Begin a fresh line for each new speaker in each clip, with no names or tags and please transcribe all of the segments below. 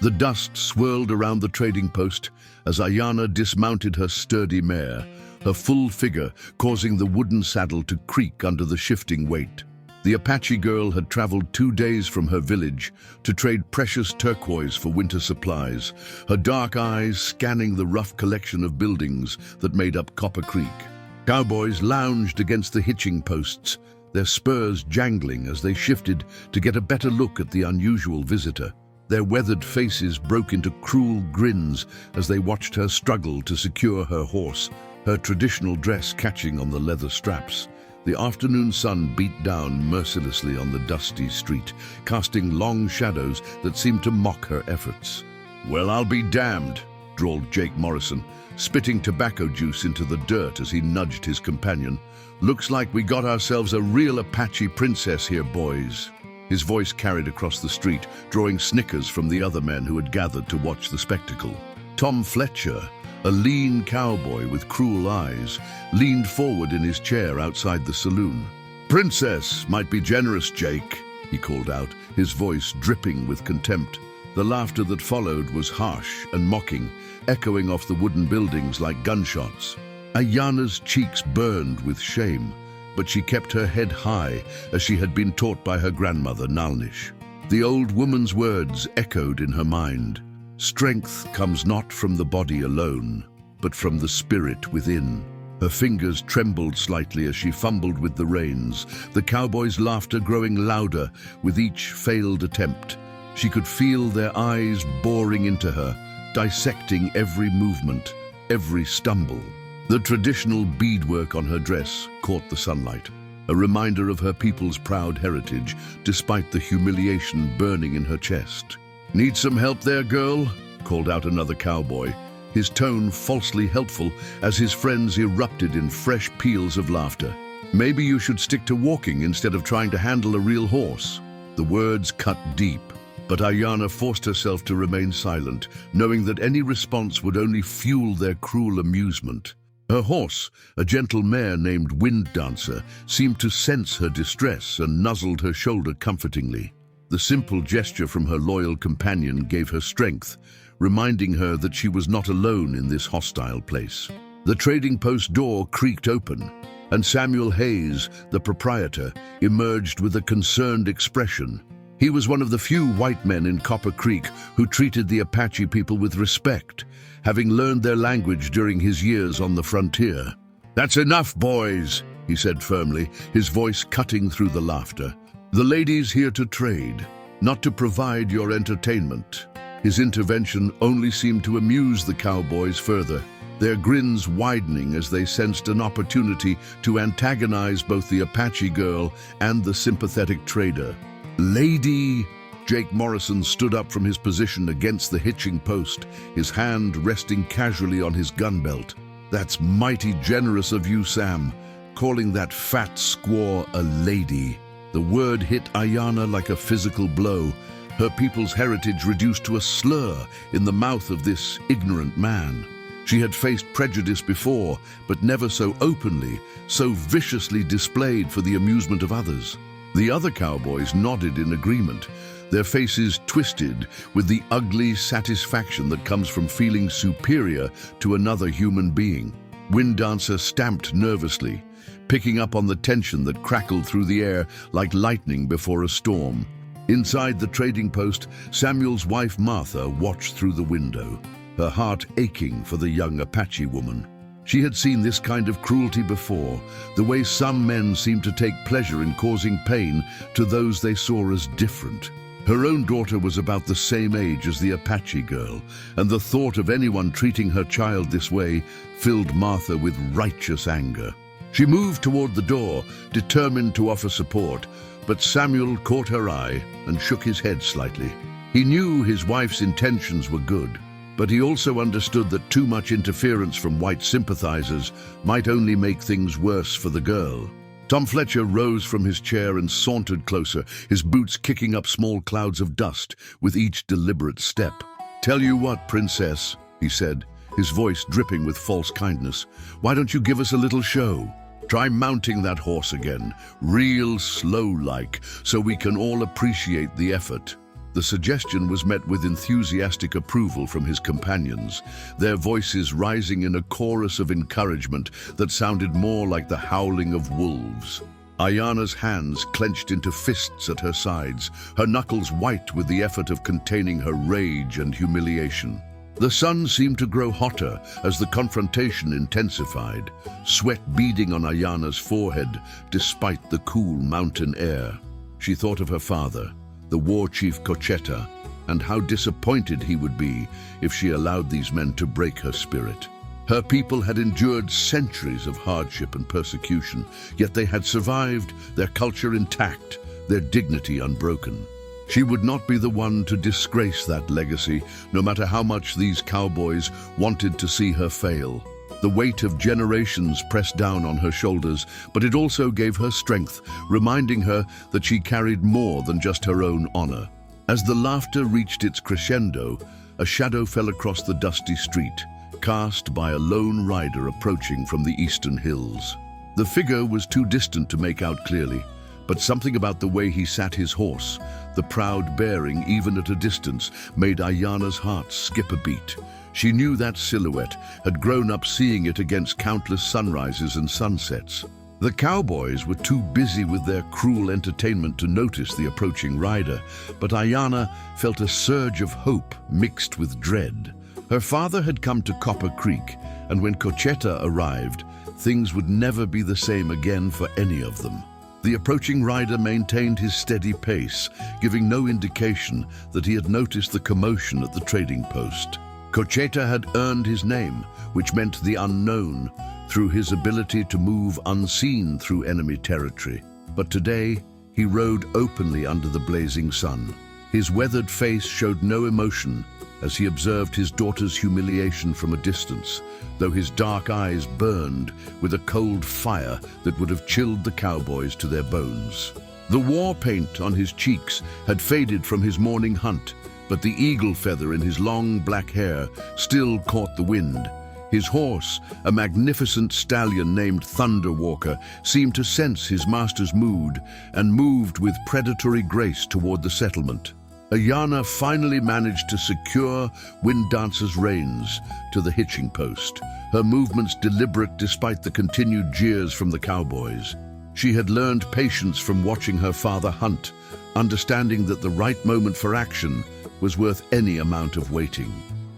The dust swirled around the trading post as Ayana dismounted her sturdy mare, her full figure causing the wooden saddle to creak under the shifting weight. The Apache girl had traveled 2 days from her village to trade precious turquoise for winter supplies, her dark eyes scanning the rough collection of buildings that made up Copper Creek. Cowboys lounged against the hitching posts, their spurs jangling as they shifted to get a better look at the unusual visitor. Their weathered faces broke into cruel grins as they watched her struggle to secure her horse, her traditional dress catching on the leather straps. The afternoon sun beat down mercilessly on the dusty street, casting long shadows that seemed to mock her efforts. "Well, I'll be damned," drawled Jake Morrison, spitting tobacco juice into the dirt as he nudged his companion. "Looks like we got ourselves a real Apache princess here, boys." His voice carried across the street, drawing snickers from the other men who had gathered to watch the spectacle. Tom Fletcher, a lean cowboy with cruel eyes, leaned forward in his chair outside the saloon. "Princess might be generous, Jake," he called out, his voice dripping with contempt. The laughter that followed was harsh and mocking, echoing off the wooden buildings like gunshots. Ayana's cheeks burned with shame, but she kept her head high as she had been taught by her grandmother, Nalnish. The old woman's words echoed in her mind. Strength comes not from the body alone, but from the spirit within. Her fingers trembled slightly as she fumbled with the reins, the cowboys' laughter growing louder with each failed attempt. She could feel their eyes boring into her, dissecting every movement, every stumble. The traditional beadwork on her dress caught the sunlight, a reminder of her people's proud heritage, despite the humiliation burning in her chest. "Need some help there, girl?" called out another cowboy, his tone falsely helpful as his friends erupted in fresh peals of laughter. "Maybe you should stick to walking instead of trying to handle a real horse." The words cut deep, but Ayana forced herself to remain silent, knowing that any response would only fuel their cruel amusement. Her horse, a gentle mare named Wind Dancer, seemed to sense her distress and nuzzled her shoulder comfortingly. The simple gesture from her loyal companion gave her strength, reminding her that she was not alone in this hostile place. The trading post door creaked open, and Samuel Hayes, the proprietor, emerged with a concerned expression. He was one of the few white men in Copper Creek who treated the Apache people with respect, having learned their language during his years on the frontier. "That's enough, boys," he said firmly, his voice cutting through the laughter. "The lady's here to trade, not to provide your entertainment." His intervention only seemed to amuse the cowboys further, their grins widening as they sensed an opportunity to antagonize both the Apache girl and the sympathetic trader. "Lady!" Jake Morrison stood up from his position against the hitching post, his hand resting casually on his gun belt. "That's mighty generous of you, Sam, calling that fat squaw a lady." The word hit Ayana like a physical blow, her people's heritage reduced to a slur in the mouth of this ignorant man. She had faced prejudice before, but never so openly, so viciously displayed for the amusement of others. The other cowboys nodded in agreement, their faces twisted with the ugly satisfaction that comes from feeling superior to another human being. Wind Dancer stamped nervously, picking up on the tension that crackled through the air like lightning before a storm. Inside the trading post, Samuel's wife Martha watched through the window, her heart aching for the young Apache woman. She had seen this kind of cruelty before, the way some men seemed to take pleasure in causing pain to those they saw as different. Her own daughter was about the same age as the Apache girl, and the thought of anyone treating her child this way filled Martha with righteous anger. She moved toward the door, determined to offer support, but Samuel caught her eye and shook his head slightly. He knew his wife's intentions were good, but he also understood that too much interference from white sympathizers might only make things worse for the girl. Tom Fletcher rose from his chair and sauntered closer, his boots kicking up small clouds of dust with each deliberate step. "Tell you what, princess," he said, his voice dripping with false kindness, "why don't you give us a little show? Try mounting that horse again, real slow-like, so we can all appreciate the effort." The suggestion was met with enthusiastic approval from his companions, their voices rising in a chorus of encouragement that sounded more like the howling of wolves. Ayana's hands clenched into fists at her sides, her knuckles white with the effort of containing her rage and humiliation. The sun seemed to grow hotter as the confrontation intensified, sweat beading on Ayana's forehead despite the cool mountain air. She thought of her father, the war chief Cocheta, and how disappointed he would be if she allowed these men to break her spirit. Her people had endured centuries of hardship and persecution, yet they had survived, their culture intact, their dignity unbroken. She would not be the one to disgrace that legacy, no matter how much these cowboys wanted to see her fail. The weight of generations pressed down on her shoulders, but it also gave her strength, reminding her that she carried more than just her own honor. As the laughter reached its crescendo, a shadow fell across the dusty street, cast by a lone rider approaching from the eastern hills. The figure was too distant to make out clearly, but something about the way he sat his horse, the proud bearing even at a distance, made Ayana's heart skip a beat. She knew that silhouette, had grown up seeing it against countless sunrises and sunsets. The cowboys were too busy with their cruel entertainment to notice the approaching rider, but Ayana felt a surge of hope mixed with dread. Her father had come to Copper Creek, and when Cocheta arrived, things would never be the same again for any of them. The approaching rider maintained his steady pace, giving no indication that he had noticed the commotion at the trading post. Cocheta had earned his name, which meant the unknown, through his ability to move unseen through enemy territory. But today, he rode openly under the blazing sun. His weathered face showed no emotion as he observed his daughter's humiliation from a distance, though his dark eyes burned with a cold fire that would have chilled the cowboys to their bones. The war paint on his cheeks had faded from his morning hunt, but the eagle feather in his long black hair still caught the wind. His horse, a magnificent stallion named Thunderwalker, seemed to sense his master's mood and moved with predatory grace toward the settlement. Ayana finally managed to secure Winddancer's reins to the hitching post, her movements deliberate despite the continued jeers from the cowboys. She had learned patience from watching her father hunt, understanding that the right moment for action was worth any amount of waiting.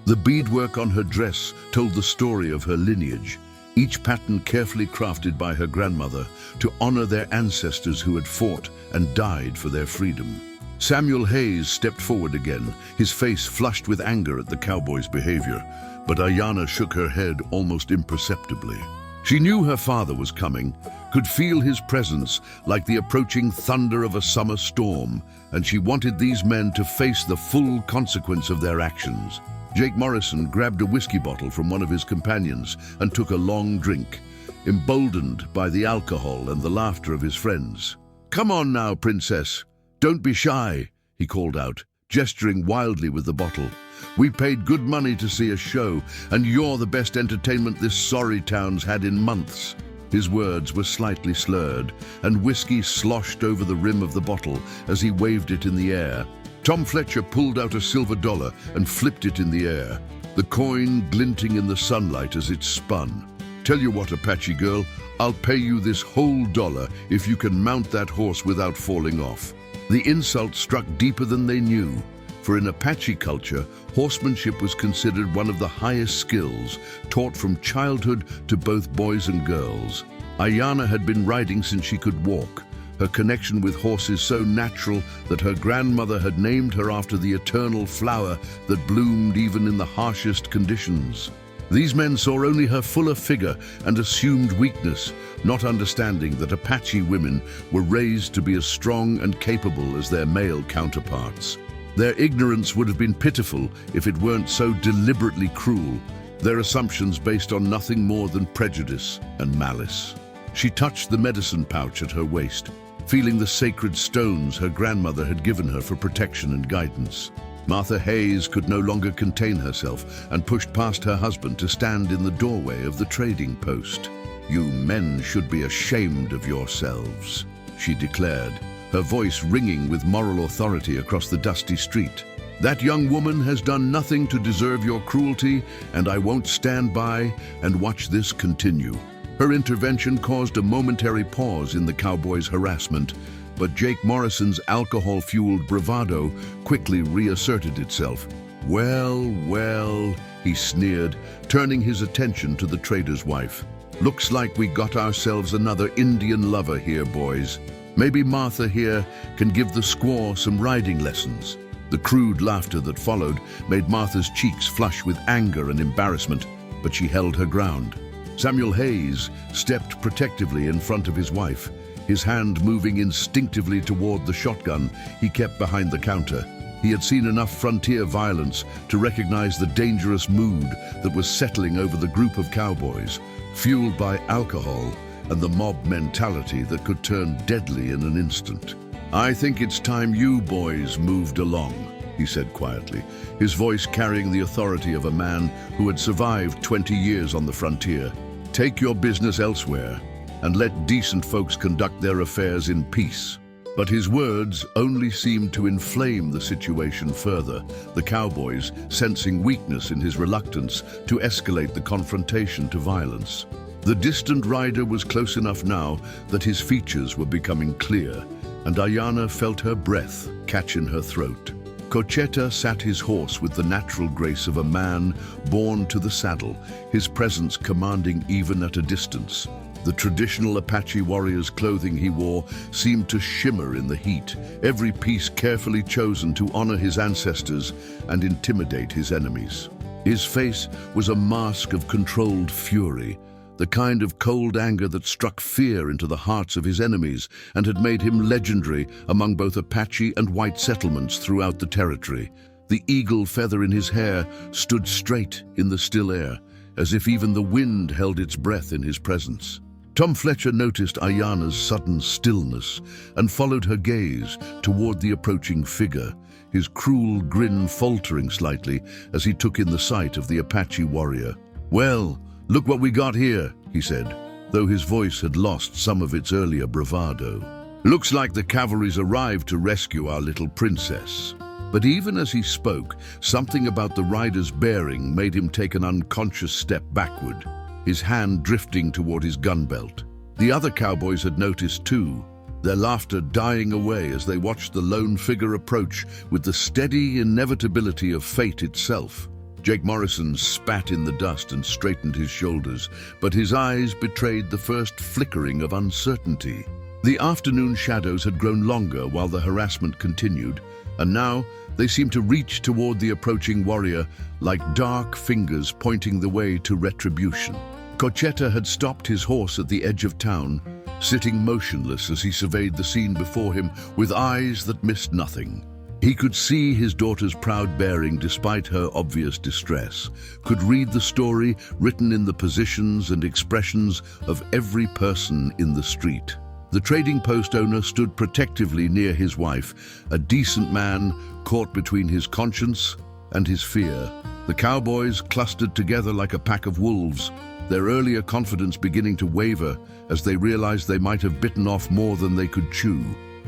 The beadwork on her dress told the story of her lineage, each pattern carefully crafted by her grandmother to honor their ancestors who had fought and died for their freedom. Samuel Hayes stepped forward again, his face flushed with anger at the cowboys' behavior, but Ayana shook her head almost imperceptibly. She knew her father was coming, could feel his presence like the approaching thunder of a summer storm, and she wanted these men to face the full consequence of their actions. Jake Morrison grabbed a whiskey bottle from one of his companions and took a long drink, emboldened by the alcohol and the laughter of his friends. "Come on now, princess. Don't be shy," he called out, gesturing wildly with the bottle. "We paid good money to see a show, and you're the best entertainment this sorry town's had in months." His words were slightly slurred, and whiskey sloshed over the rim of the bottle as he waved it in the air. Tom Fletcher pulled out a silver dollar and flipped it in the air, the coin glinting in the sunlight as it spun. "Tell you what, Apache girl, I'll pay you this whole dollar if you can mount that horse without falling off." The insult struck deeper than they knew, for in Apache culture, horsemanship was considered one of the highest skills, taught from childhood to both boys and girls. Ayana had been riding since she could walk, her connection with horses so natural that her grandmother had named her after the eternal flower that bloomed even in the harshest conditions. These men saw only her fuller figure and assumed weakness, not understanding that Apache women were raised to be as strong and capable as their male counterparts. Their ignorance would have been pitiful if it weren't so deliberately cruel, their assumptions based on nothing more than prejudice and malice. She touched the medicine pouch at her waist, feeling the sacred stones her grandmother had given her for protection and guidance. Martha Hayes could no longer contain herself and pushed past her husband to stand in the doorway of the trading post. "You men should be ashamed of yourselves," she declared, her voice ringing with moral authority across the dusty street. "That young woman has done nothing to deserve your cruelty, and I won't stand by and watch this continue." Her intervention caused a momentary pause in the Cowboys' harassment, but Jake Morrison's alcohol-fueled bravado quickly reasserted itself. Well, he sneered, turning his attention to the trader's wife. "Looks like we got ourselves another Indian lover here, boys. Maybe Martha here can give the squaw some riding lessons." The crude laughter that followed made Martha's cheeks flush with anger and embarrassment, but she held her ground. Samuel Hayes stepped protectively in front of his wife, his hand moving instinctively toward the shotgun he kept behind the counter. He had seen enough frontier violence to recognize the dangerous mood that was settling over the group of cowboys, fueled by alcohol and the mob mentality that could turn deadly in an instant. "I think it's time you boys moved along," he said quietly, his voice carrying the authority of a man who had survived 20 years on the frontier. "Take your business elsewhere and let decent folks conduct their affairs in peace." But his words only seemed to inflame the situation further, the cowboys sensing weakness in his reluctance to escalate the confrontation to violence. The distant rider was close enough now that his features were becoming clear, and Ayanna felt her breath catch in her throat. Cocheta sat his horse with the natural grace of a man born to the saddle, his presence commanding even at a distance. The traditional Apache warrior's clothing he wore seemed to shimmer in the heat, every piece carefully chosen to honor his ancestors and intimidate his enemies. His face was a mask of controlled fury, the kind of cold anger that struck fear into the hearts of his enemies and had made him legendary among both Apache and white settlements throughout the territory. The eagle feather in his hair stood straight in the still air, as if even the wind held its breath in his presence. Tom Fletcher noticed Ayanna's sudden stillness and followed her gaze toward the approaching figure, his cruel grin faltering slightly as he took in the sight of the Apache warrior. "Well, look what we got here," he said, though his voice had lost some of its earlier bravado. "Looks like the cavalry's arrived to rescue our little princess." But even as he spoke, something about the rider's bearing made him take an unconscious step backward, his hand drifting toward his gun belt. The other cowboys had noticed too, their laughter dying away as they watched the lone figure approach with the steady inevitability of fate itself. Jake Morrison spat in the dust and straightened his shoulders, but his eyes betrayed the first flickering of uncertainty. The afternoon shadows had grown longer while the harassment continued, and now they seemed to reach toward the approaching warrior like dark fingers pointing the way to retribution. Cocheta had stopped his horse at the edge of town, sitting motionless as he surveyed the scene before him with eyes that missed nothing. He could see his daughter's proud bearing despite her obvious distress, could read the story written in the positions and expressions of every person in the street. The trading post owner stood protectively near his wife, a decent man caught between his conscience and his fear. The cowboys clustered together like a pack of wolves, their earlier confidence beginning to waver as they realized they might have bitten off more than they could chew.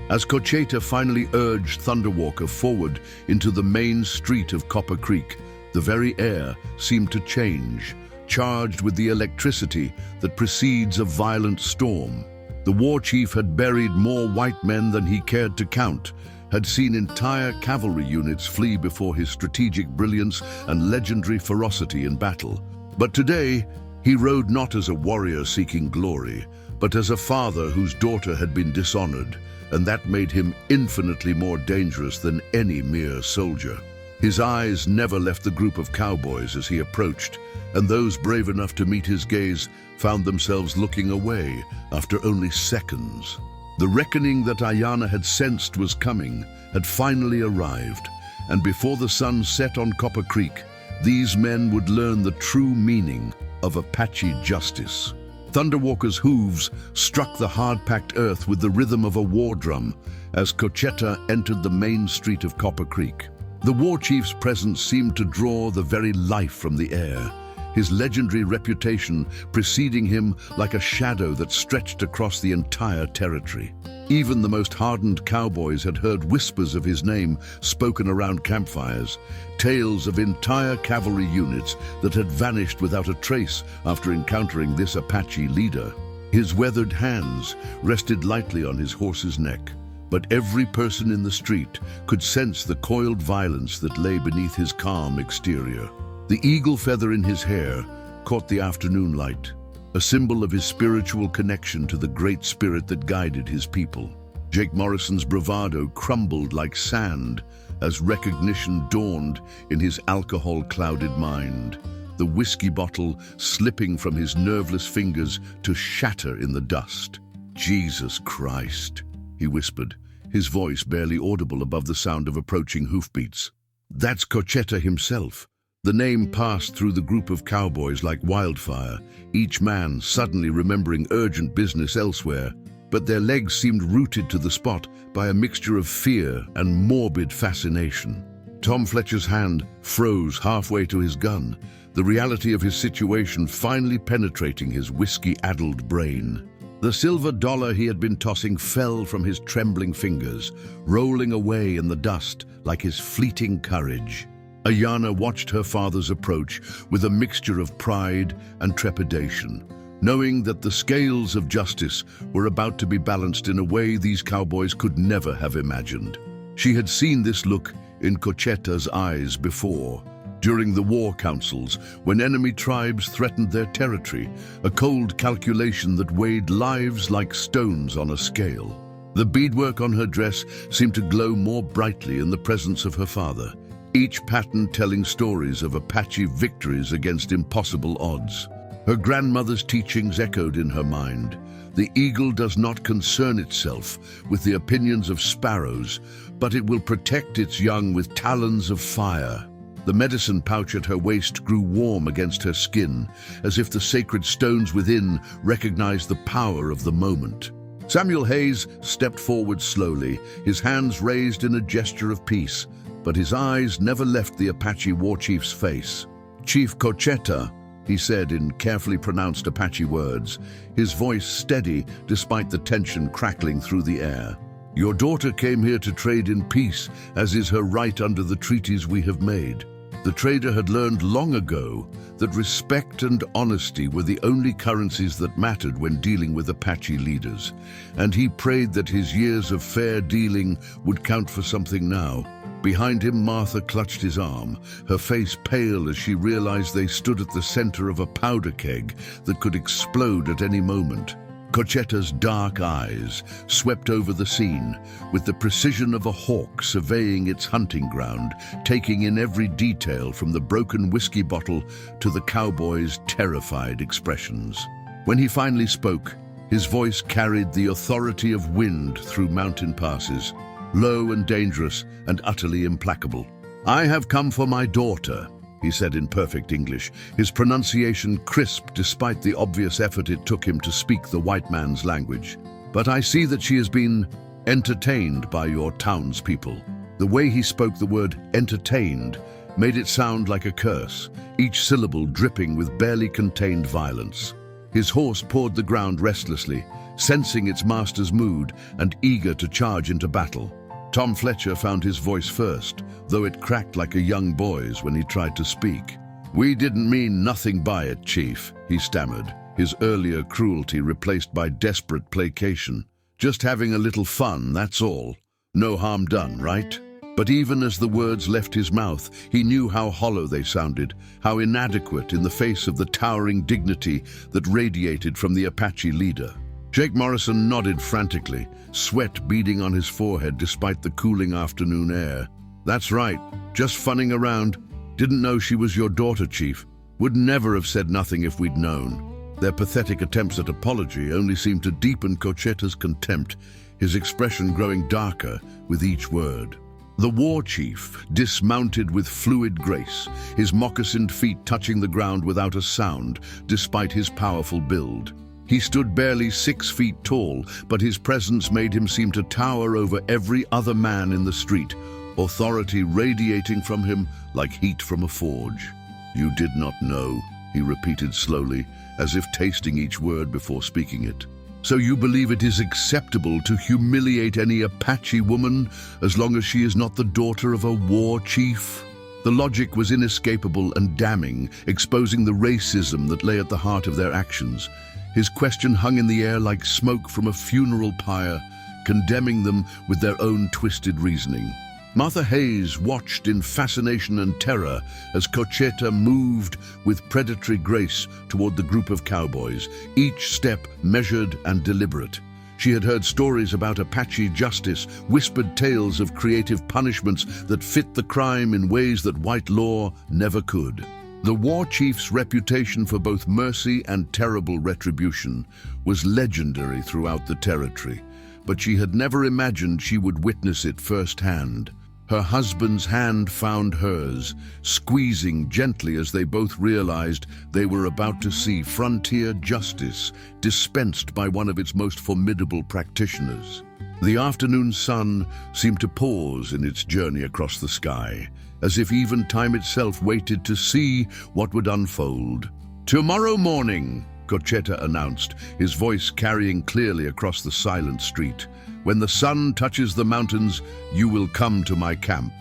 As Cocheta finally urged Thunderwalker forward into the main street of Copper Creek, the very air seemed to change, charged with the electricity that precedes a violent storm. The war chief had buried more white men than he cared to count, had seen entire cavalry units flee before his strategic brilliance and legendary ferocity in battle. But today, he rode not as a warrior seeking glory, but as a father whose daughter had been dishonored, and that made him infinitely more dangerous than any mere soldier. His eyes never left the group of cowboys as he approached, and those brave enough to meet his gaze found themselves looking away after only seconds. The reckoning that Ayanna had sensed was coming had finally arrived, and before the sun set on Copper Creek, these men would learn the true meaning of Apache justice. Thunderwalker's hooves struck the hard-packed earth with the rhythm of a war drum as Cocheta entered the main street of Copper Creek. The war chief's presence seemed to draw the very life from the air, his legendary reputation preceding him like a shadow that stretched across the entire territory. Even the most hardened cowboys had heard whispers of his name spoken around campfires, tales of entire cavalry units that had vanished without a trace after encountering this Apache leader. His weathered hands rested lightly on his horse's neck, but every person in the street could sense the coiled violence that lay beneath his calm exterior. The eagle feather in his hair caught the afternoon light, a symbol of his spiritual connection to the great spirit that guided his people. Jake Morrison's bravado crumbled like sand as recognition dawned in his alcohol-clouded mind, the whiskey bottle slipping from his nerveless fingers to shatter in the dust. "Jesus Christ," he whispered, his voice barely audible above the sound of approaching hoofbeats. "That's Cochetta himself." The name passed through the group of cowboys like wildfire, each man suddenly remembering urgent business elsewhere, but their legs seemed rooted to the spot by a mixture of fear and morbid fascination. Tom Fletcher's hand froze halfway to his gun, the reality of his situation finally penetrating his whiskey-addled brain. The silver dollar he had been tossing fell from his trembling fingers, rolling away in the dust like his fleeting courage. Ayanna watched her father's approach with a mixture of pride and trepidation, knowing that the scales of justice were about to be balanced in a way these cowboys could never have imagined. She had seen this look in Cochetta's eyes before, during the war councils, when enemy tribes threatened their territory, a cold calculation that weighed lives like stones on a scale. The beadwork on her dress seemed to glow more brightly in the presence of her father, each pattern telling stories of Apache victories against impossible odds. Her grandmother's teachings echoed in her mind. The eagle does not concern itself with the opinions of sparrows, but it will protect its young with talons of fire. The medicine pouch at her waist grew warm against her skin, as if the sacred stones within recognized the power of the moment. Samuel Hayes stepped forward slowly, his hands raised in a gesture of peace, but his eyes never left the Apache war chief's face. "Chief Cochetta," he said in carefully pronounced Apache words, his voice steady despite the tension crackling through the air. "Your daughter came here to trade in peace, as is her right under the treaties we have made." The trader had learned long ago that respect and honesty were the only currencies that mattered when dealing with Apache leaders, and he prayed that his years of fair dealing would count for something now. Behind him, Martha clutched his arm, her face pale as she realized they stood at the center of a powder keg that could explode at any moment. Cochetta's dark eyes swept over the scene, with the precision of a hawk surveying its hunting ground, taking in every detail from the broken whiskey bottle to the cowboys' terrified expressions. When he finally spoke, his voice carried the authority of wind through mountain passes, low and dangerous and utterly implacable. "I have come for my daughter," he said in perfect English, his pronunciation crisp despite the obvious effort it took him to speak the white man's language. "But I see that she has been entertained by your townspeople." The way he spoke the word entertained made it sound like a curse, each syllable dripping with barely contained violence. His horse pawed the ground restlessly, sensing its master's mood and eager to charge into battle. Tom Fletcher found his voice first, though it cracked like a young boy's when he tried to speak. "We didn't mean nothing by it, Chief," he stammered, his earlier cruelty replaced by desperate placation. "Just having a little fun, that's all. No harm done, right?" But even as the words left his mouth, he knew how hollow they sounded, how inadequate in the face of the towering dignity that radiated from the Apache leader. Jake Morrison nodded frantically, sweat beading on his forehead despite the cooling afternoon air. "That's right, just funning around. Didn't know she was your daughter, Chief. Would never have said nothing if we'd known." Their pathetic attempts at apology only seemed to deepen Cochetta's contempt, his expression growing darker with each word. The war chief dismounted with fluid grace, his moccasined feet touching the ground without a sound, despite his powerful build. He stood barely 6 feet tall, but his presence made him seem to tower over every other man in the street, authority radiating from him like heat from a forge. "You did not know," he repeated slowly, as if tasting each word before speaking it. So you believe it is acceptable to humiliate any Apache woman as long as she is not the daughter of a war chief? The logic was inescapable and damning, exposing the racism that lay at the heart of their actions. His question hung in the air like smoke from a funeral pyre, condemning them with their own twisted reasoning. Martha Hayes watched in fascination and terror as Cocheta moved with predatory grace toward the group of cowboys, each step measured and deliberate. She had heard stories about Apache justice, whispered tales of creative punishments that fit the crime in ways that white law never could. The war chief's reputation for both mercy and terrible retribution was legendary throughout the territory, but she had never imagined she would witness it firsthand. Her husband's hand found hers, squeezing gently as they both realized they were about to see frontier justice dispensed by one of its most formidable practitioners. The afternoon sun seemed to pause in its journey across the sky, as if even time itself waited to see what would unfold. "Tomorrow morning," Cocheta announced, his voice carrying clearly across the silent street. "When the sun touches the mountains, you will come to my camp."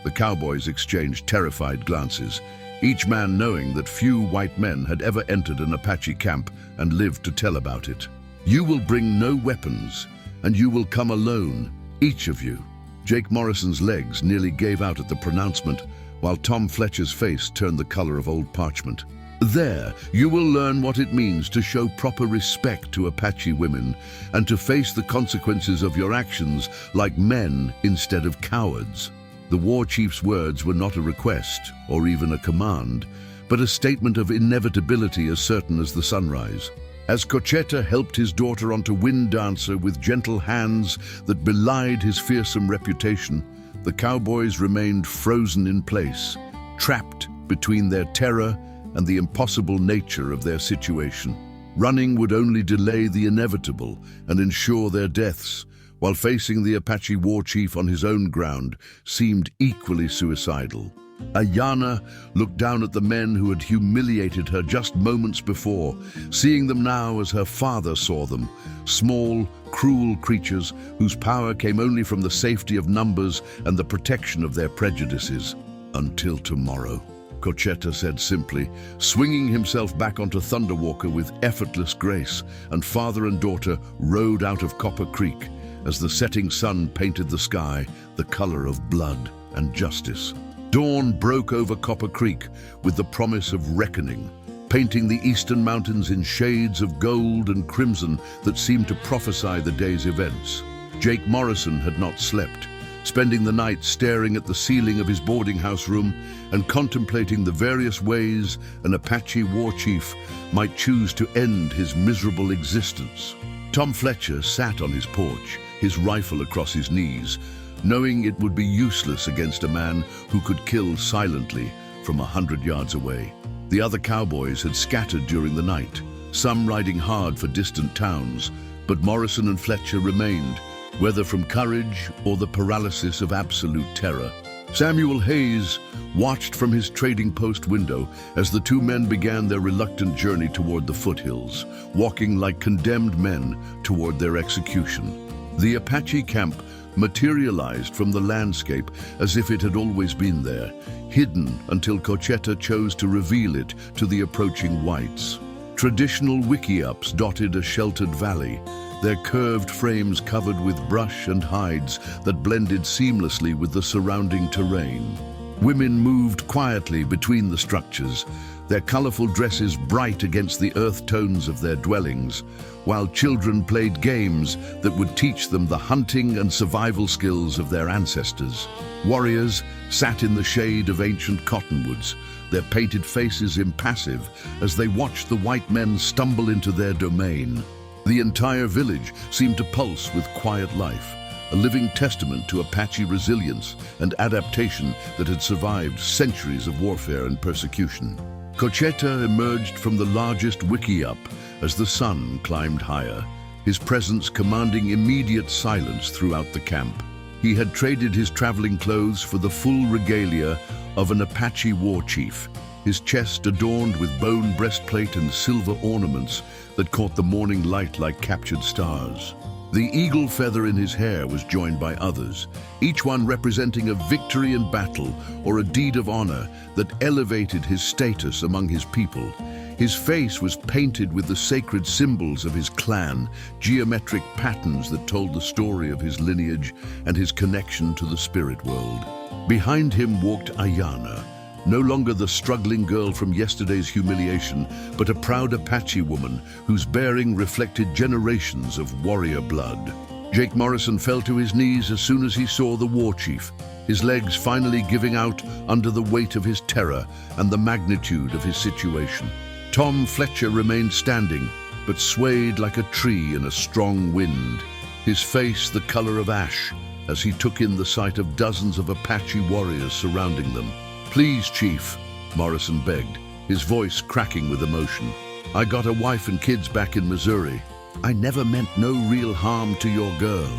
The cowboys exchanged terrified glances, each man knowing that few white men had ever entered an Apache camp and lived to tell about it. "You will bring no weapons, and you will come alone, each of you." Jake Morrison's legs nearly gave out at the pronouncement, while Tom Fletcher's face turned the color of old parchment. "There, you will learn what it means to show proper respect to Apache women and to face the consequences of your actions like men instead of cowards." The war chief's words were not a request or even a command, but a statement of inevitability as certain as the sunrise. As Cocheta helped his daughter onto Wind Dancer with gentle hands that belied his fearsome reputation, the cowboys remained frozen in place, trapped between their terror and the impossible nature of their situation. Running would only delay the inevitable and ensure their deaths, while facing the Apache war chief on his own ground seemed equally suicidal. Ayanna looked down at the men who had humiliated her just moments before, seeing them now as her father saw them, small, cruel creatures whose power came only from the safety of numbers and the protection of their prejudices. "Until tomorrow," Cocheta said simply, swinging himself back onto Thunderwalker with effortless grace, and father and daughter rode out of Copper Creek as the setting sun painted the sky the color of blood and justice. Dawn broke over Copper Creek with the promise of reckoning, painting the eastern mountains in shades of gold and crimson that seemed to prophesy the day's events. Jake Morrison had not slept, spending the night staring at the ceiling of his boarding house room and contemplating the various ways an Apache war chief might choose to end his miserable existence. Tom Fletcher sat on his porch, his rifle across his knees, knowing it would be useless against a man who could kill silently from 100 yards away. The other cowboys had scattered during the night, some riding hard for distant towns, but Morrison and Fletcher remained, whether from courage or the paralysis of absolute terror. Samuel Hayes watched from his trading post window as the two men began their reluctant journey toward the foothills, walking like condemned men toward their execution. The Apache camp materialized from the landscape as if it had always been there, hidden until Cocheta chose to reveal it to the approaching whites. Traditional wickiups dotted a sheltered valley, their curved frames covered with brush and hides that blended seamlessly with the surrounding terrain. Women moved quietly between the structures, their colorful dresses bright against the earth tones of their dwellings, while children played games that would teach them the hunting and survival skills of their ancestors. Warriors sat in the shade of ancient cottonwoods, their painted faces impassive as they watched the white men stumble into their domain. The entire village seemed to pulse with quiet life, a living testament to Apache resilience and adaptation that had survived centuries of warfare and persecution. Cocheta emerged from the largest wickiup as the sun climbed higher, his presence commanding immediate silence throughout the camp. He had traded his traveling clothes for the full regalia of an Apache war chief, his chest adorned with bone breastplate and silver ornaments that caught the morning light like captured stars. The eagle feather in his hair was joined by others, each one representing a victory in battle or a deed of honor that elevated his status among his people. His face was painted with the sacred symbols of his clan, geometric patterns that told the story of his lineage and his connection to the spirit world. Behind him walked Ayana, no longer the struggling girl from yesterday's humiliation, but a proud Apache woman whose bearing reflected generations of warrior blood. Jake Morrison fell to his knees as soon as he saw the war chief, his legs finally giving out under the weight of his terror and the magnitude of his situation. Tom Fletcher remained standing, but swayed like a tree in a strong wind, his face the color of ash as he took in the sight of dozens of Apache warriors surrounding them. "Please, Chief," Morrison begged, his voice cracking with emotion. "I got a wife and kids back in Missouri. I never meant no real harm to your girl."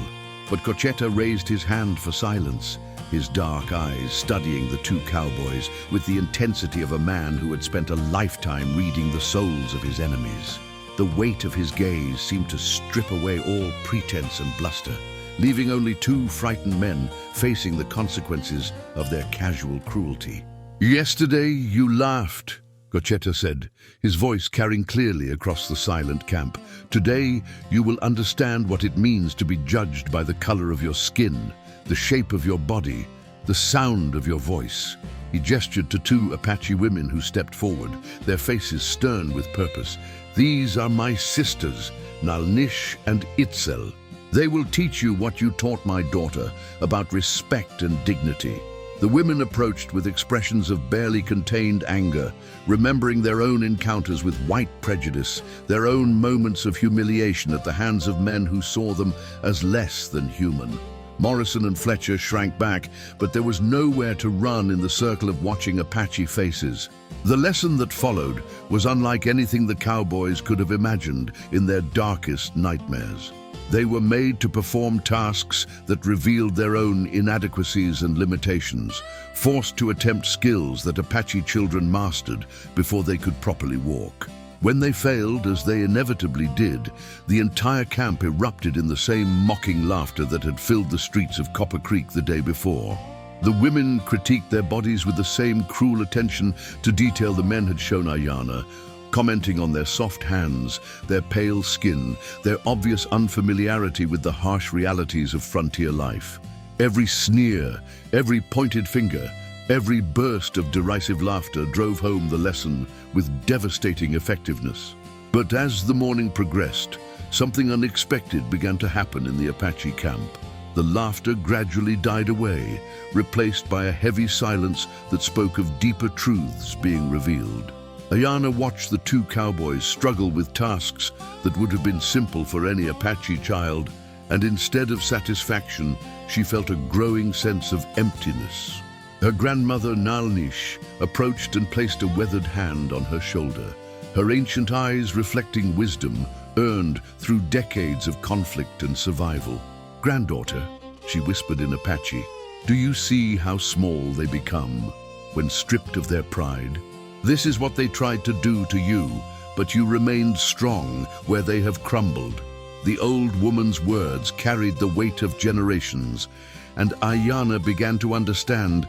But Cochetta raised his hand for silence, his dark eyes studying the two cowboys with the intensity of a man who had spent a lifetime reading the souls of his enemies. The weight of his gaze seemed to strip away all pretense and bluster, leaving only two frightened men facing the consequences of their casual cruelty. "Yesterday you laughed," Cochetta said, his voice carrying clearly across the silent camp. "Today you will understand what it means to be judged by the color of your skin, the shape of your body, the sound of your voice." He gestured to two Apache women who stepped forward, their faces stern with purpose. "These are my sisters, Nalnish and Itzel. They will teach you what you taught my daughter about respect and dignity." The women approached with expressions of barely contained anger, remembering their own encounters with white prejudice, their own moments of humiliation at the hands of men who saw them as less than human. Morrison and Fletcher shrank back, but there was nowhere to run in the circle of watching Apache faces. The lesson that followed was unlike anything the Cowboys could have imagined in their darkest nightmares. They were made to perform tasks that revealed their own inadequacies and limitations, forced to attempt skills that Apache children mastered before they could properly walk. When they failed, as they inevitably did, the entire camp erupted in the same mocking laughter that had filled the streets of Copper Creek the day before. The women critiqued their bodies with the same cruel attention to detail the men had shown Ayana, commenting on their soft hands, their pale skin, their obvious unfamiliarity with the harsh realities of frontier life. Every sneer, every pointed finger, every burst of derisive laughter drove home the lesson with devastating effectiveness. But as the morning progressed, something unexpected began to happen in the Apache camp. The laughter gradually died away, replaced by a heavy silence that spoke of deeper truths being revealed. Ayana watched the two cowboys struggle with tasks that would have been simple for any Apache child, and instead of satisfaction, she felt a growing sense of emptiness. Her grandmother, Nalnish, approached and placed a weathered hand on her shoulder, her ancient eyes reflecting wisdom earned through decades of conflict and survival. "Granddaughter," she whispered in Apache, "do you see how small they become when stripped of their pride? This is what they tried to do to you, but you remained strong where they have crumbled." The old woman's words carried the weight of generations, and Ayana began to understand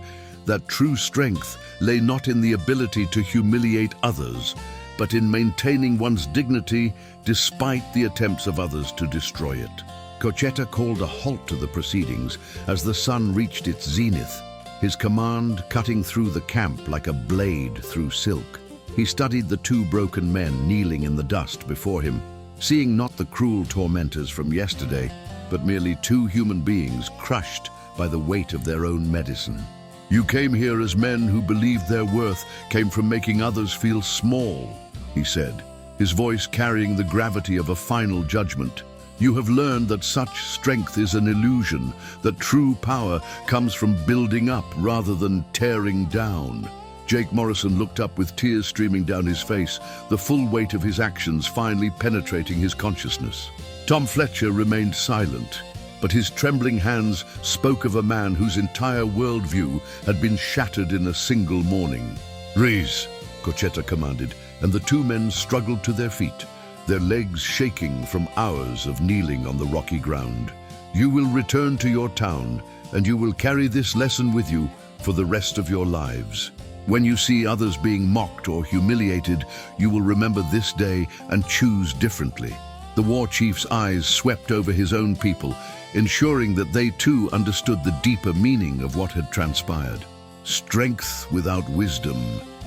that true strength lay not in the ability to humiliate others, but in maintaining one's dignity despite the attempts of others to destroy it. Cochetta called a halt to the proceedings as the sun reached its zenith, his command cutting through the camp like a blade through silk. He studied the two broken men kneeling in the dust before him, seeing not the cruel tormentors from yesterday, but merely two human beings crushed by the weight of their own medicine. "You came here as men who believed their worth came from making others feel small," he said, his voice carrying the gravity of a final judgment. "You have learned that such strength is an illusion, that true power comes from building up rather than tearing down." Jake Morrison looked up with tears streaming down his face, the full weight of his actions finally penetrating his consciousness. Tom Fletcher remained silent, but his trembling hands spoke of a man whose entire worldview had been shattered in a single morning. "Reese," Cochetta commanded, and the two men struggled to their feet, their legs shaking from hours of kneeling on the rocky ground. You will return to your town, and you will carry this lesson with you for the rest of your lives. When you see others being mocked or humiliated, you will remember this day and choose differently. The war chief's eyes swept over his own people, ensuring that they too understood the deeper meaning of what had transpired. Strength without wisdom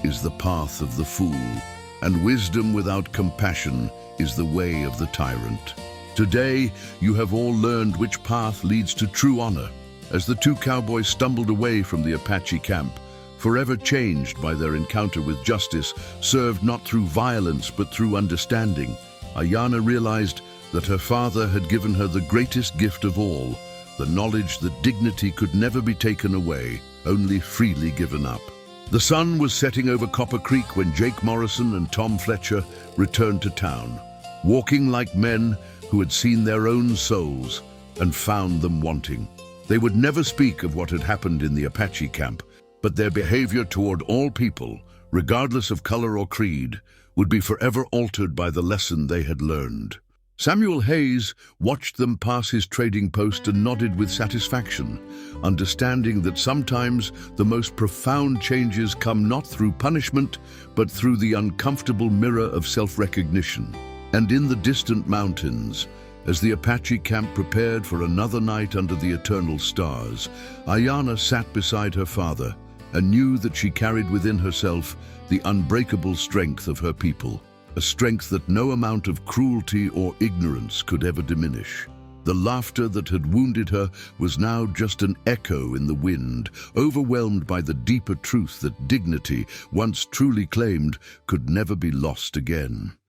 is the path of the fool, and wisdom without compassion is the way of the tyrant. Today, you have all learned which path leads to true honor. As the two cowboys stumbled away from the Apache camp, forever changed by their encounter with justice, served not through violence but through understanding, Ayana realized that her father had given her the greatest gift of all, the knowledge that dignity could never be taken away, only freely given up. The sun was setting over Copper Creek when Jake Morrison and Tom Fletcher returned to town, walking like men who had seen their own souls and found them wanting. They would never speak of what had happened in the Apache camp, but their behavior toward all people, regardless of color or creed, would be forever altered by the lesson they had learned. Samuel Hayes watched them pass his trading post and nodded with satisfaction, understanding that sometimes the most profound changes come not through punishment, but through the uncomfortable mirror of self-recognition. And in the distant mountains, as the Apache camp prepared for another night under the eternal stars, Ayana sat beside her father and knew that she carried within herself the unbreakable strength of her people, a strength that no amount of cruelty or ignorance could ever diminish. The laughter that had wounded her was now just an echo in the wind, overwhelmed by the deeper truth that dignity, once truly claimed, could never be lost again.